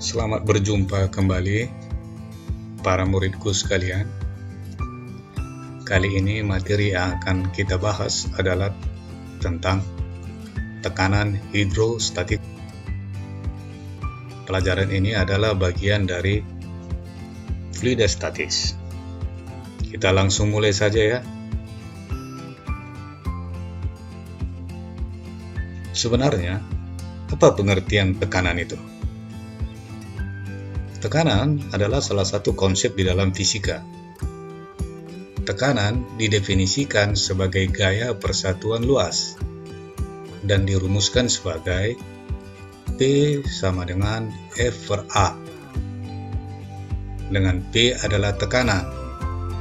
Selamat berjumpa kembali para muridku sekalian. Kali ini materi yang akan kita bahas adalah tentang tekanan hidrostatik. Pelajaran ini adalah bagian dari fluidostatis. Kita langsung mulai saja ya. Sebenarnya, apa pengertian tekanan itu? Tekanan adalah salah satu konsep di dalam fisika. Tekanan didefinisikan sebagai gaya persatuan luas dan dirumuskan sebagai P sama dengan F per A. Dengan P adalah tekanan,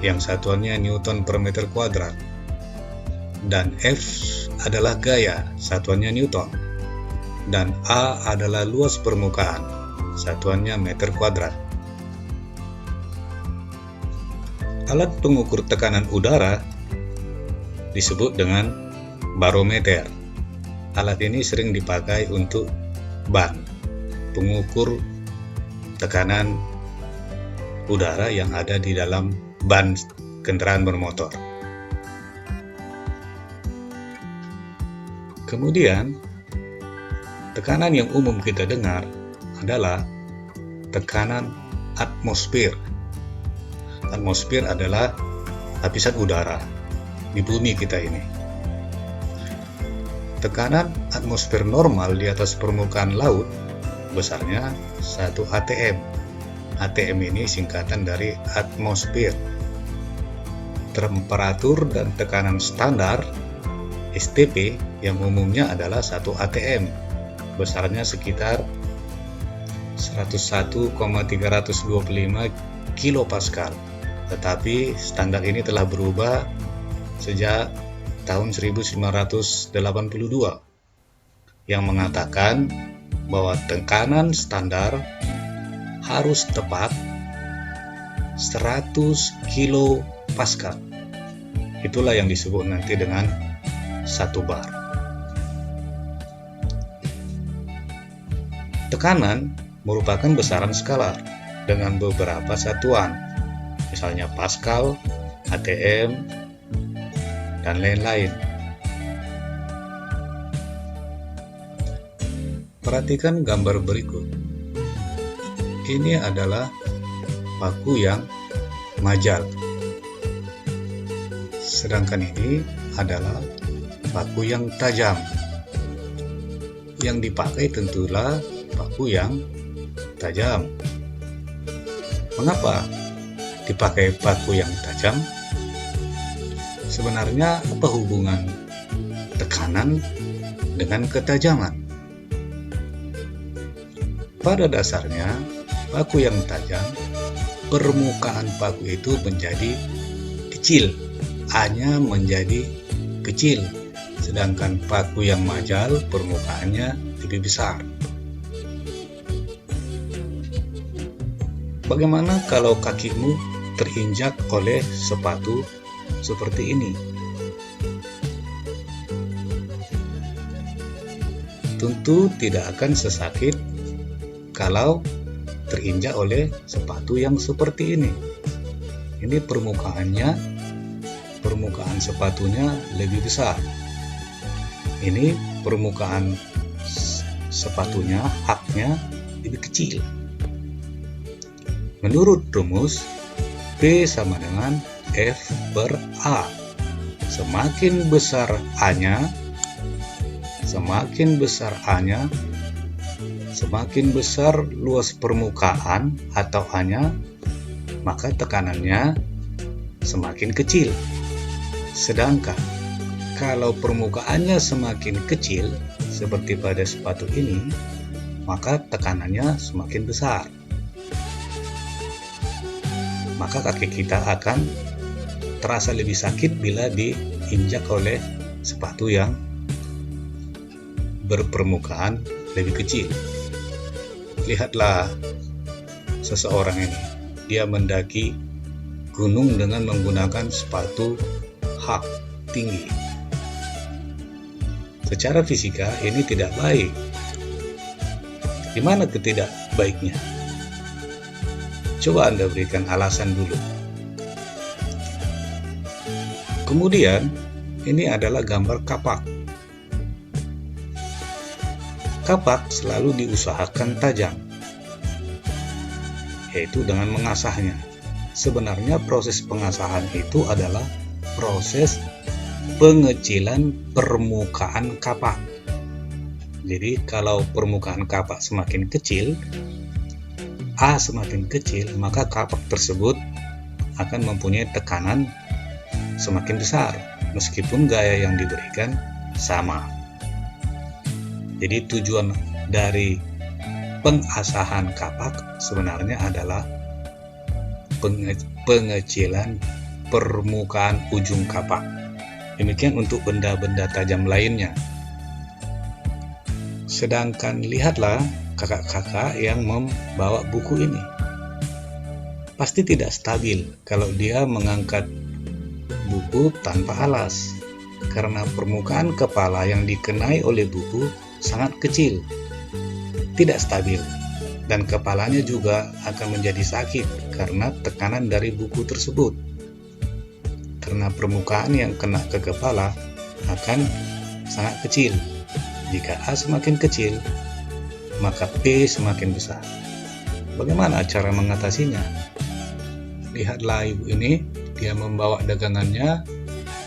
yang satuannya Newton per meter kuadrat, dan F adalah gaya, satuannya Newton, dan A adalah luas permukaan, satuannya meter kuadrat. Alat pengukur tekanan udara disebut dengan barometer. Alat ini sering dipakai untuk ban, pengukur tekanan udara yang ada di dalam ban kendaraan bermotor. Kemudian, tekanan yang umum kita dengar adalah tekanan atmosfer. Atmosfer adalah lapisan udara di bumi kita ini. Tekanan atmosfer normal di atas permukaan laut besarnya 1 atm. ATM ini singkatan dari atmosfer. Temperatur dan tekanan standar STP yang umumnya adalah 1 atm, besarnya sekitar 101,325 kilopascal. Tetapi standar ini telah berubah sejak tahun 1982 yang mengatakan bahwa tekanan standar harus tepat 100 kilopascal. Itulah yang disebut nanti dengan 1 bar. Tekanan merupakan besaran skalar dengan beberapa satuan, misalnya Pascal, atm, dan lain-lain. Perhatikan gambar berikut. Ini adalah paku yang majal. Sedangkan ini adalah paku yang tajam. Yang dipakai tentulah paku yang tajam. Mengapa dipakai paku yang tajam? Sebenarnya apa hubungan tekanan dengan ketajaman? Pada dasarnya, paku yang tajam, permukaan paku itu menjadi kecil, A-nya menjadi kecil, sedangkan paku yang majal permukaannya lebih besar. Bagaimana kalau kakimu terinjak oleh sepatu seperti ini? Tentu tidak akan sesakit kalau terinjak oleh sepatu yang seperti ini. Ini permukaan sepatunya lebih besar. Ini permukaan sepatunya, haknya lebih kecil. Menurut rumus, P sama dengan F per A. Semakin besar A-nya, semakin besar luas permukaan atau A-nya, maka tekanannya semakin kecil. Sedangkan kalau permukaannya semakin kecil, seperti pada sepatu ini, maka tekanannya semakin besar. Maka kaki kita akan terasa lebih sakit bila diinjak oleh sepatu yang berpermukaan lebih kecil. Lihatlah seseorang ini, dia mendaki gunung dengan menggunakan sepatu hak tinggi. Secara fisika ini tidak baik. Di mana baiknya? Coba Anda berikan alasan dulu. Kemudian, ini adalah gambar kapak. Kapak selalu diusahakan tajam, yaitu dengan mengasahnya. Sebenarnya proses pengasahan itu adalah proses pengecilan permukaan kapak. Jadi kalau permukaan kapak semakin kecil, A semakin kecil, maka kapak tersebut akan mempunyai tekanan semakin besar, meskipun gaya yang diberikan sama. Jadi tujuan dari pengasahan kapak sebenarnya adalah pengecilan permukaan ujung kapak. Demikian untuk benda-benda tajam lainnya. Sedangkan lihatlah kakak-kakak yang membawa buku ini. Pasti tidak stabil kalau dia mengangkat buku tanpa alas, karena permukaan kepala yang dikenai oleh buku sangat kecil, tidak stabil, dan kepalanya juga akan menjadi sakit karena tekanan dari buku tersebut. Karena permukaan yang kena ke kepala akan sangat kecil. Jika A semakin kecil, maka P semakin besar. Bagaimana cara mengatasinya? Lihatlah ibu ini, dia membawa dagangannya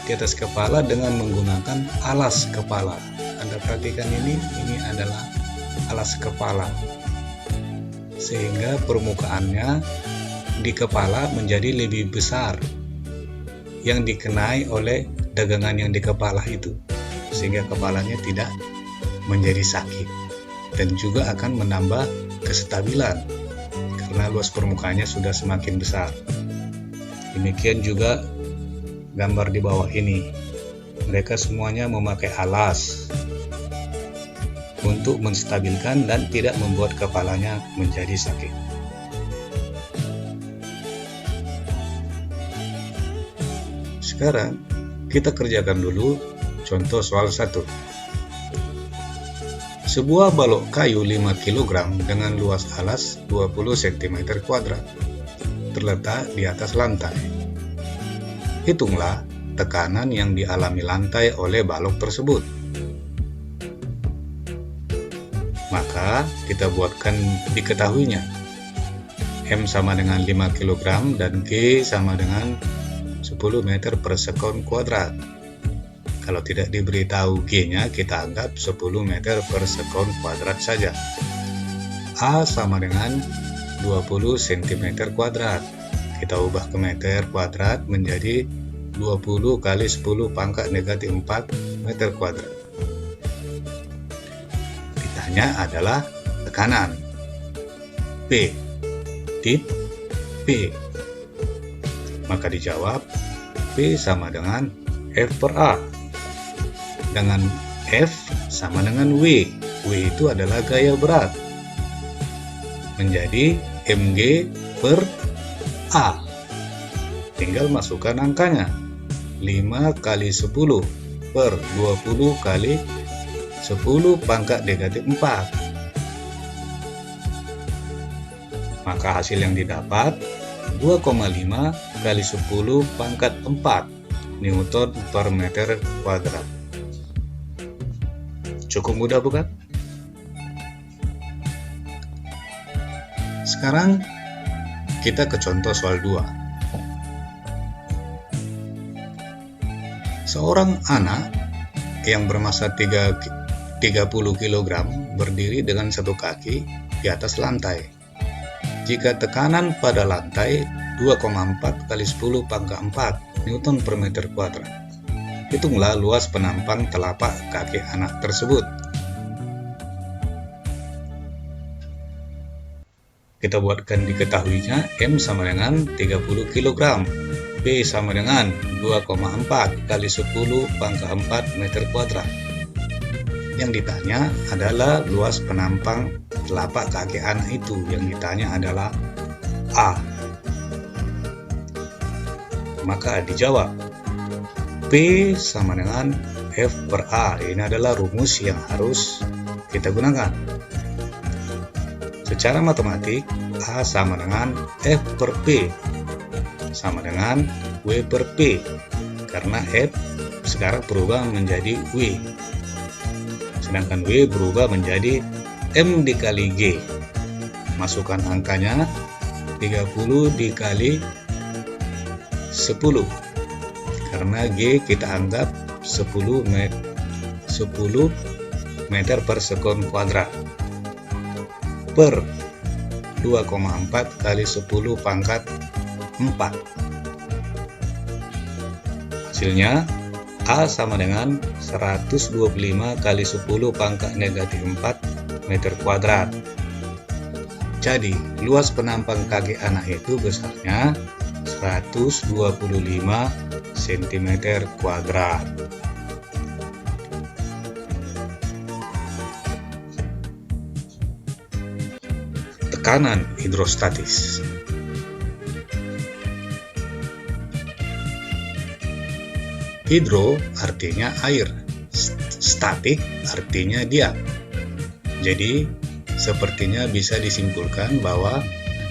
di atas kepala dengan menggunakan alas kepala. Anda perhatikan ini adalah alas kepala, sehingga permukaannya di kepala menjadi lebih besar yang dikenai oleh dagangan yang di kepala itu, sehingga kepalanya tidak menjadi sakit dan juga akan menambah kestabilan karena luas permukaannya sudah semakin besar. Demikian juga gambar di bawah ini, mereka semuanya memakai alas untuk menstabilkan dan tidak membuat kepalanya menjadi sakit. Sekarang kita kerjakan dulu contoh soal 1. Sebuah balok kayu 5 kg dengan luas alas 20 cm2 terletak di atas lantai. Hitunglah tekanan yang dialami lantai oleh balok tersebut. Maka kita buatkan diketahuinya. M sama dengan 5 kg dan G sama dengan 10 meter per sekon kuadrat. Kalau tidak diberitahu G-nya, kita anggap 10 meter per sekon kuadrat saja. A sama dengan 20 cm kuadrat. Kita ubah ke meter kuadrat menjadi 20 kali 10 pangkat negatif 4 meter kuadrat. Ditanya adalah tekanan P, tip P. Maka dijawab P sama dengan F per A, dengan F sama dengan W. W itu adalah gaya berat, menjadi mg per A. Tinggal masukkan angkanya, 5 kali 10 per 20 kali 10 pangkat negatif 4. Maka hasil yang didapat 2,5 kali 10 pangkat 4 Newton per meter kuadrat. Cukup mudah bukan? Sekarang kita ke contoh soal 2. Seorang anak yang bermassa 30 kg berdiri dengan satu kaki di atas lantai. Jika tekanan pada lantai 2,4 kali 10 pangkat 4 Newton per meter kuadrat. Hitunglah luas penampang telapak kaki anak tersebut. Kita buatkan diketahuinya M sama dengan 30 kg, P sama dengan 2,4 kali 10 pangkat 4 meter kuadrat. Yang ditanya adalah luas penampang telapak kaki anak itu. Yang ditanya adalah A. Maka dijawab P sama dengan F per A. Ini adalah rumus yang harus kita gunakan. Secara matematik, A sama dengan F per P sama dengan W per P, karena F sekarang berubah menjadi W, sedangkan W berubah menjadi M dikali G. Masukkan angkanya 30 dikali 10, karena G kita anggap 10 meter per sekon kuadrat per 2,4 kali 10 pangkat 4. Hasilnya A sama dengan 125 kali 10 pangkat negatif 4 meter kuadrat. Jadi luas penampang kaki anak itu besarnya 125 cm kuadrat. Tekanan hidrostatis. Hidro artinya air, statik artinya diam. Jadi sepertinya bisa disimpulkan bahwa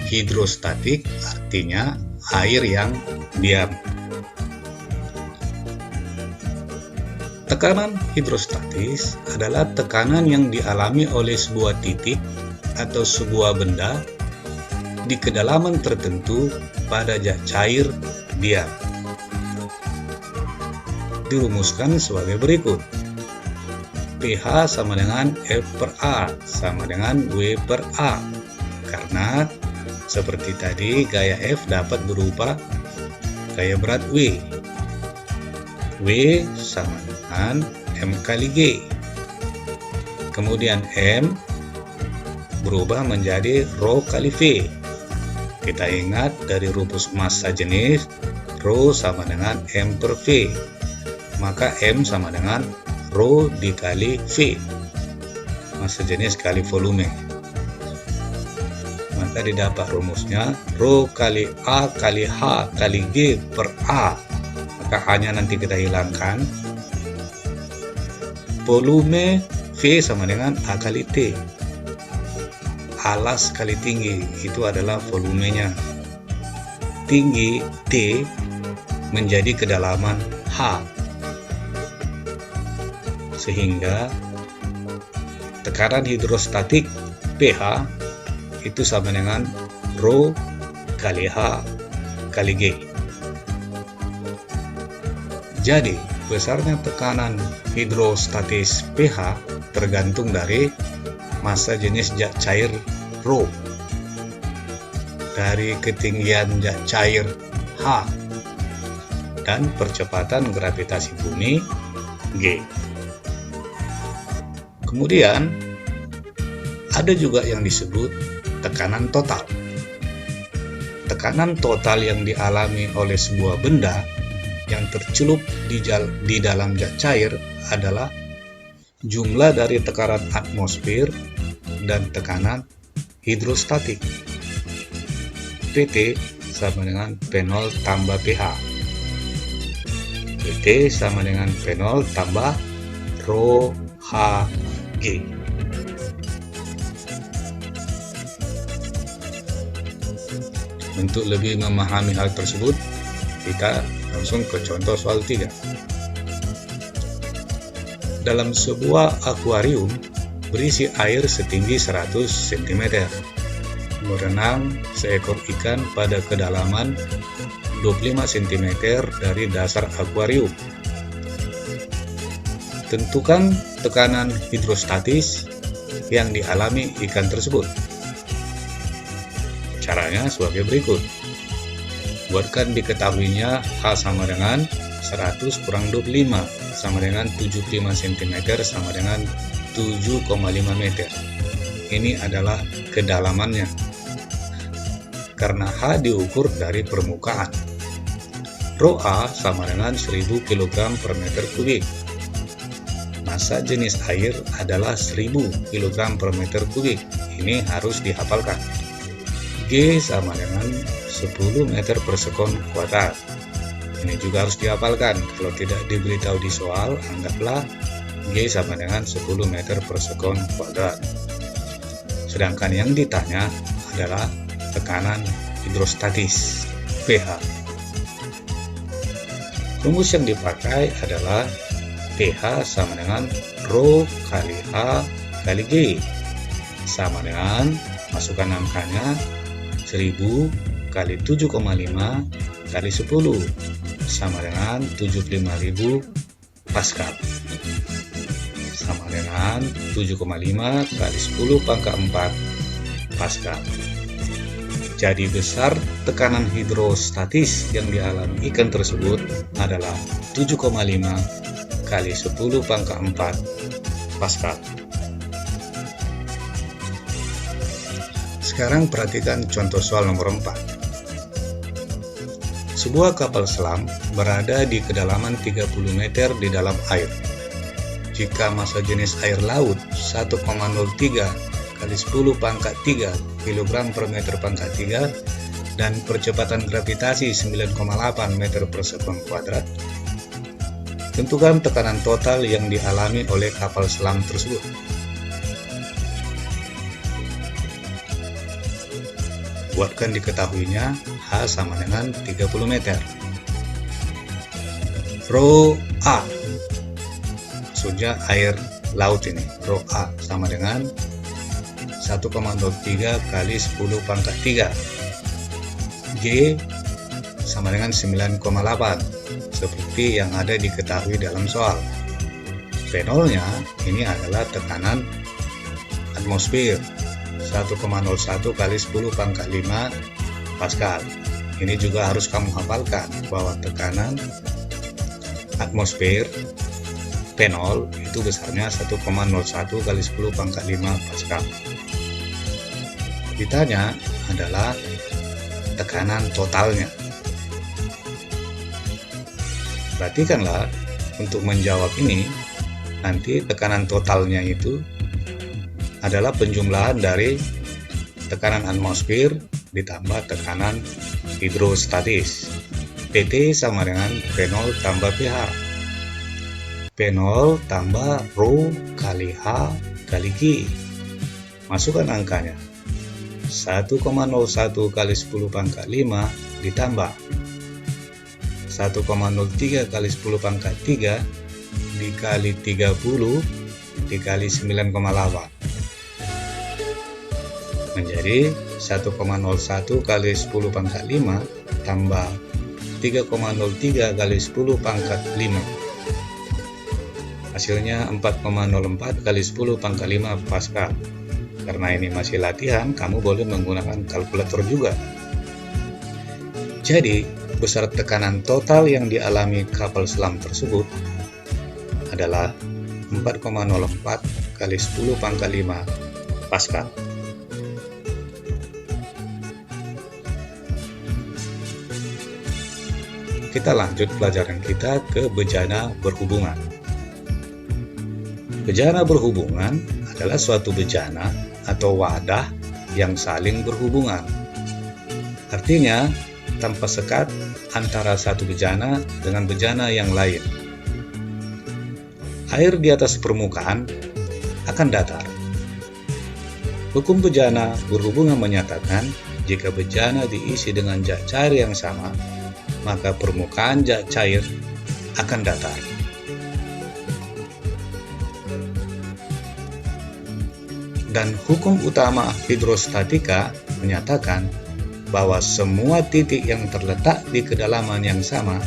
hidrostatik artinya air yang diam. Tekanan hidrostatis adalah tekanan yang dialami oleh sebuah titik atau sebuah benda di kedalaman tertentu pada zat cair diam. Dirumuskan sebagai berikut. pH sama dengan F per A sama dengan W per A, karena seperti tadi gaya F dapat berupa gaya berat W. W sama dengan M kali G. Kemudian M berubah menjadi Rho kali V. Kita ingat dari rumus massa jenis, Rho sama dengan M per V, maka M sama dengan Rho dikali V, massa jenis kali volume. Maka didapat rumusnya Rho kali A kali H kali G per A. Maka A-nya nanti kita hilangkan. Volume V sama dengan A kali T. Alas kali tinggi itu adalah volumenya. Tinggi T menjadi kedalaman H, sehingga tekanan hidrostatik pH itu sama dengan Rho kali H kali G. Jadi besarnya tekanan hidrostatis pH tergantung dari massa jenis zat cair Rho, dari ketinggian zat cair H, dan percepatan gravitasi bumi G. Kemudian ada juga yang disebut tekanan total. Tekanan total yang dialami oleh sebuah benda yang tercelup di dalam zat cair adalah jumlah dari tekanan atmosfer dan tekanan hidrostatik. PT sama dengan P0 tambah pH. PT sama dengan P0 tambah Rho H G. Untuk lebih memahami hal tersebut, kita langsung ke contoh soal 3. Dalam sebuah akuarium berisi air setinggi 100 cm, berenang seekor ikan pada kedalaman 25 cm dari dasar akuarium. Tentukan tekanan hidrostatis yang dialami ikan tersebut. Caranya sebagai berikut. Buatkan diketahuinya H sama dengan 100 kurang 25 sama dengan 75 cm sama dengan 7,5 meter. Ini adalah kedalamannya, karena H diukur dari permukaan. Rho A sama dengan 1000 kg per meter kubik. Massa jenis air adalah 1000 kg per meter kubik. Ini harus dihafalkan. G sama dengan 10 meter per sekon kuadrat. Ini juga harus dihafalkan. Kalau tidak diberitahu di soal, anggaplah G sama dengan 10 meter per sekon kuadrat. sedangkan yang ditanya adalah tekanan hidrostatis, pH. Rumus yang dipakai adalah pH sama dengan Rho kali H kali G, sama dengan, masukkan angkanya, 1000 kali 7,5 kali 10, sama dengan 75.000 Pascal, sama dengan 7,5 kali 10 pangkat 4 Pascal. Jadi besar tekanan hidrostatis yang dialami ikan tersebut adalah 7,5 kali 10 pangkat 4 Pascal. Sekarang perhatikan contoh soal nomor 4. Sebuah kapal selam berada di kedalaman 30 meter di dalam air. Jika massa jenis air laut 1,03 kali 10 pangkat 3 kg per meter pangkat 3 dan percepatan gravitasi 9,8 meter per sekon kuadrat, tentukan tekanan total yang dialami oleh kapal selam tersebut. Buatkan diketahuinya H sama dengan 30 meter. Rho A, maksudnya air laut ini, Rho A sama dengan 1,03 kali 10 pangkat 3. G sama dengan 9,8, seperti yang ada diketahui dalam soal. P0-nya ini adalah tekanan atmosfer, 1,01 kali 10 pangkat 5 Pascal. Ini juga harus kamu hafalkan bahwa tekanan atmosfer P0 itu besarnya 1,01 kali 10 pangkat 5 Pascal. Ditanya adalah tekanan totalnya. Perhatikanlah, untuk menjawab ini, nanti tekanan totalnya itu adalah penjumlahan dari tekanan atmosfer ditambah tekanan hidrostatis. PT sama dengan P0 tambah pH. P0 tambah Rho kali H kali G. Masukkan angkanya. 1,01 kali 10 pangkat 5 ditambah 1,03 kali 10 pangkat 3 dikali 30 dikali 9,8 menjadi 1,01 kali 10 pangkat 5 tambah 3,03 kali 10 pangkat 5, hasilnya 4,04 kali 10 pangkat 5 Pascal. Karena ini masih latihan, kamu boleh menggunakan kalkulator juga. Jadi, besar tekanan total yang dialami kapal selam tersebut adalah 4,04 kali 10 pangkat 5 Pascal. Kita lanjut pelajaran kita ke bejana berhubungan. Bejana berhubungan adalah suatu bejana atau wadah yang saling berhubungan. Artinya, tanpa sekat antara satu bejana dengan bejana yang lain. Air di atas permukaan akan datar. Hukum bejana berhubungan menyatakan jika bejana diisi dengan zat cair yang sama, maka permukaan zat cair akan datar. Dan hukum utama hidrostatika menyatakan bahwa semua titik yang terletak di kedalaman yang sama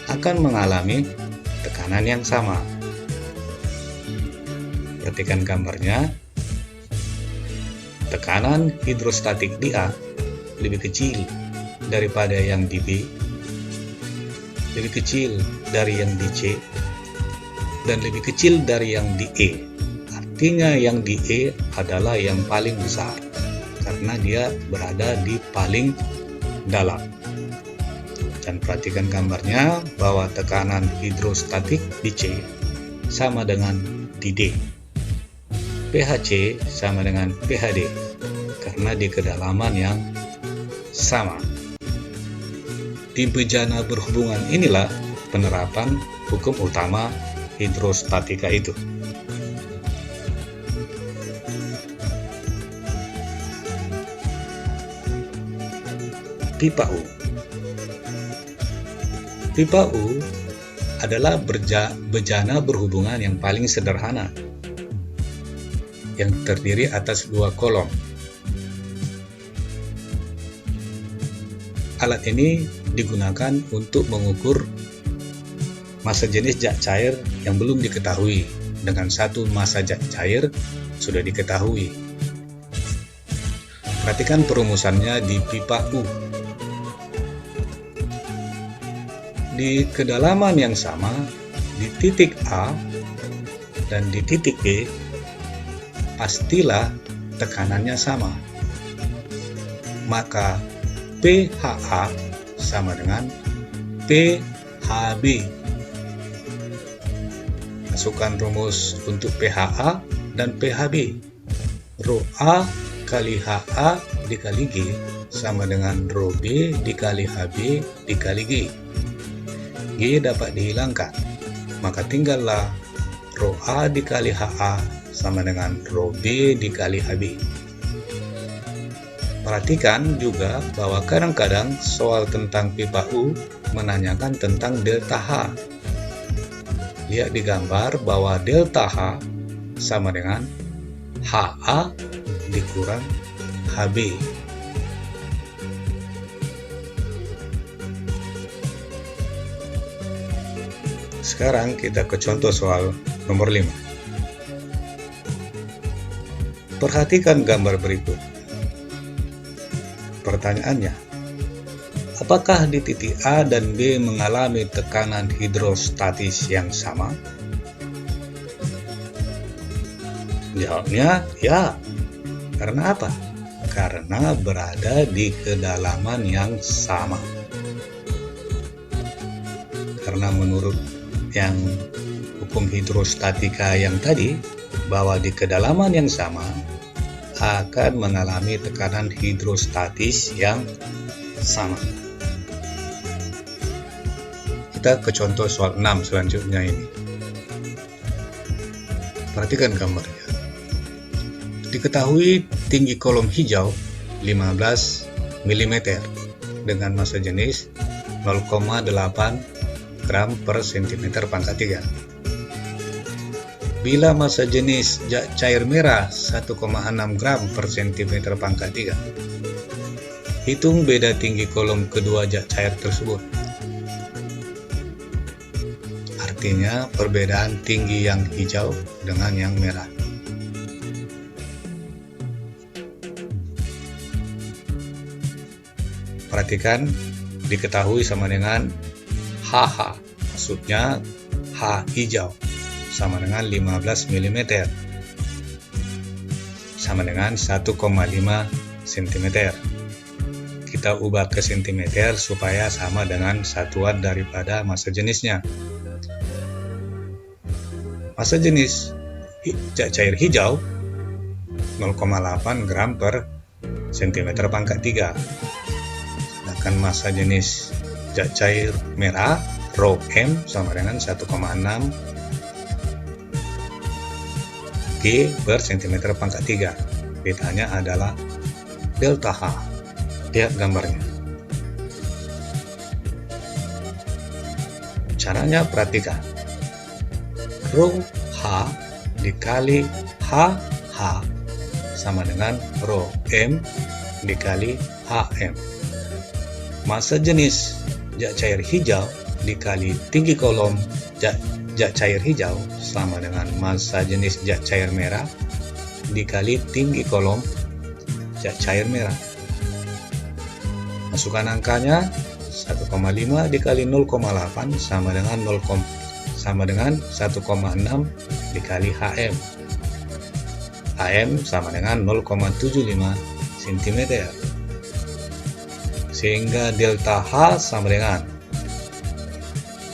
akan mengalami tekanan yang sama. Perhatikan gambarnya. Tekanan hidrostatik di A lebih kecil daripada yang di B, lebih kecil dari yang di C, dan lebih kecil dari yang di E. Artinya yang di E adalah yang paling besar karena dia berada di paling dalam. Dan perhatikan gambarnya bahwa tekanan hidrostatik di C sama dengan di D. pH C sama dengan pH D karena di kedalaman yang sama. Di bejana berhubungan inilah penerapan hukum utama hidrostatika itu. pipa U. Pipa U adalah bejana berhubungan yang paling sederhana, yang terdiri atas 2 kolom. Alat ini digunakan untuk mengukur massa jenis zat cair yang belum diketahui, dengan satu massa zat cair sudah diketahui. Perhatikan perumusannya di pipa U. Di kedalaman yang sama, di titik A dan di titik B, pastilah tekanannya sama. Maka pHA sama dengan pHB. Masukkan rumus untuk pHA dan pHB. Rho A kali HA dikali G sama dengan Rho B dikali HB dikali G. G dapat dihilangkan, maka tinggallah Rho A dikali HA sama dengan Rho B dikali HB. Perhatikan juga bahwa kadang-kadang soal tentang pipa U menanyakan tentang delta H. Lihat di gambar bahwa delta H sama dengan HA dikurang HB. Sekarang kita ke contoh soal nomor 5. Perhatikan gambar berikut. Pertanyaannya, apakah di titik A dan B mengalami tekanan hidrostatis yang sama? Jawabnya ya. Karena apa? Karena berada di kedalaman yang sama. Karena menurut yang hukum hidrostatika yang tadi, bahwa di kedalaman yang sama akan mengalami tekanan hidrostatis yang sama. Kita ke contoh soal 6 selanjutnya ini. Perhatikan gambarnya. Diketahui tinggi kolom hijau 15 mm dengan massa jenis 0,8 gram per cm pangkat 3. Bila massa jenis zat cair merah 1,6 gram per cm pangkat 3. Hitung beda tinggi kolom kedua zat cair tersebut. Artinya perbedaan tinggi yang hijau dengan yang merah. Perhatikan, diketahui sama dengan HH, maksudnya H hijau sama dengan 15 mm sama dengan 1,5 cm. Kita ubah ke cm supaya sama dengan satuan daripada massa jenisnya. Massa jenis zat cair hijau 0,8 gram per cm pangkat 3. Sedangkan massa jenis zat cair merah Rho M sama dengan 1,6 G per cm pangkat 3. Betanya adalah delta H. Lihat gambarnya. Caranya perhatikan. Rho H dikali HH sama dengan Rho M dikali HM. Massa jenis zat cair hijau dikali tinggi kolom zat cair hijau sama dengan massa jenis zat cair merah dikali tinggi kolom zat cair merah. Masukkan angkanya, 1,5 dikali 0,8 sama dengan 1,6 dikali HM. HM sama dengan 0,75 cm. Sehingga delta H sama dengan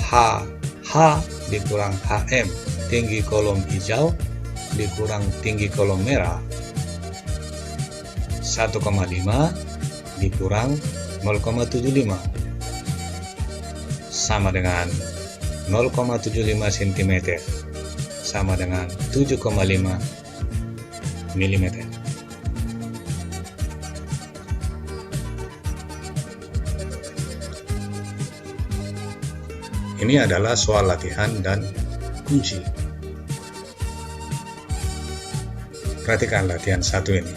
HH dikurang HM, tinggi kolom hijau dikurang tinggi kolom merah, 1,5 dikurang 0,75 sama dengan 0,75 cm sama dengan 7,5 mm. Ini adalah soal latihan dan kunci. Perhatikan latihan 1 ini.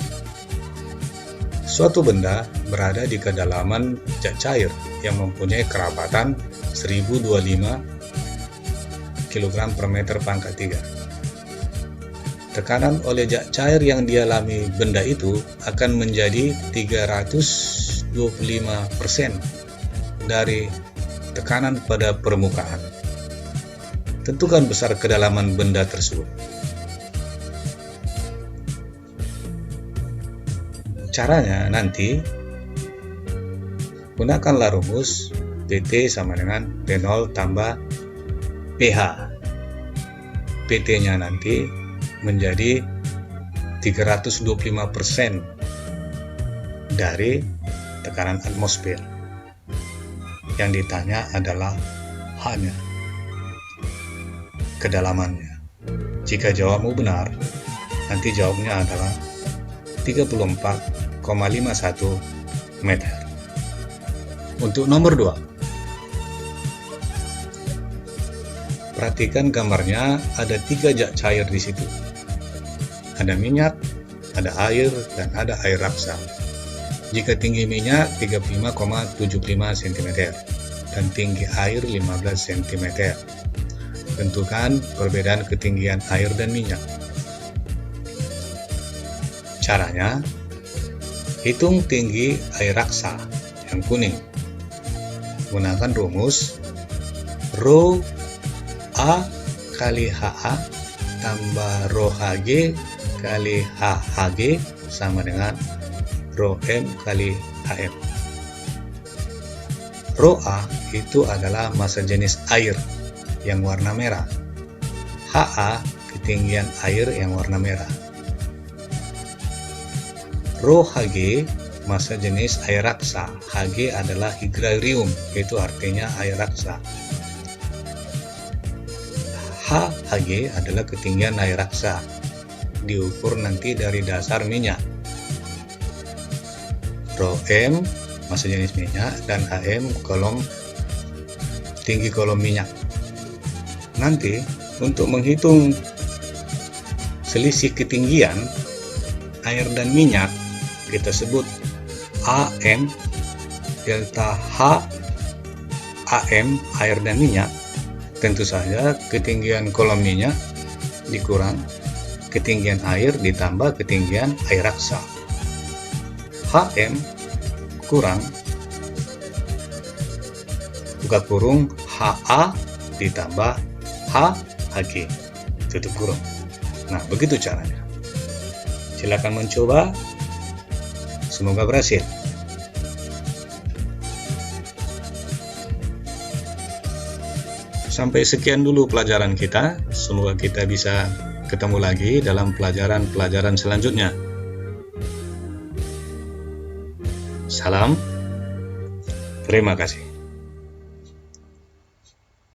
Suatu benda berada di kedalaman zat cair yang mempunyai kerapatan 1025 kg per meter pangkat 3. Tekanan oleh zat cair yang dialami benda itu akan menjadi 325% dari tekanan pada permukaan. Tentukan besar kedalaman benda tersebut. Caranya nanti, gunakanlah rumus PT sama dengan P0 tambah PH. PT-nya nanti menjadi 325% dari tekanan atmosfer. Yang ditanya adalah H-nya, kedalamannya. Jika jawabmu benar, nanti jawabnya adalah 34,51 meter. Untuk nomor 2, perhatikan gambarnya, ada 3 zat cair di situ. Ada minyak, ada air, dan ada air raksa. Jika tinggi minyak 35,75 cm dan tinggi air 15 cm. Tentukan perbedaan ketinggian air dan minyak. Caranya, hitung tinggi air raksa yang kuning. Gunakan rumus Rho A kali HA tambah Rho Hg kali HHg sama dengan Rho M kali HM. Rho A itu adalah massa jenis air yang warna merah. HA ketinggian air yang warna merah. Rho Hg massa jenis air raksa. Hg adalah hydrargyrum, itu artinya air raksa. HHg adalah ketinggian air raksa. Diukur nanti dari dasar minyak. Rho M massa jenis minyak dan HM tinggi kolom minyak. Nanti untuk menghitung selisih ketinggian air dan minyak, kita sebut AM delta H AM air dan minyak. Tentu saja ketinggian kolom minyak dikurang ketinggian air ditambah ketinggian air raksa. HM kurang buka kurung HA ditambah HHg tutup kurung. Nah, begitu caranya. Silakan mencoba. Semoga berhasil. Sampai sekian dulu pelajaran kita. Semoga kita bisa ketemu lagi dalam pelajaran-pelajaran selanjutnya. Salam. Terima kasih.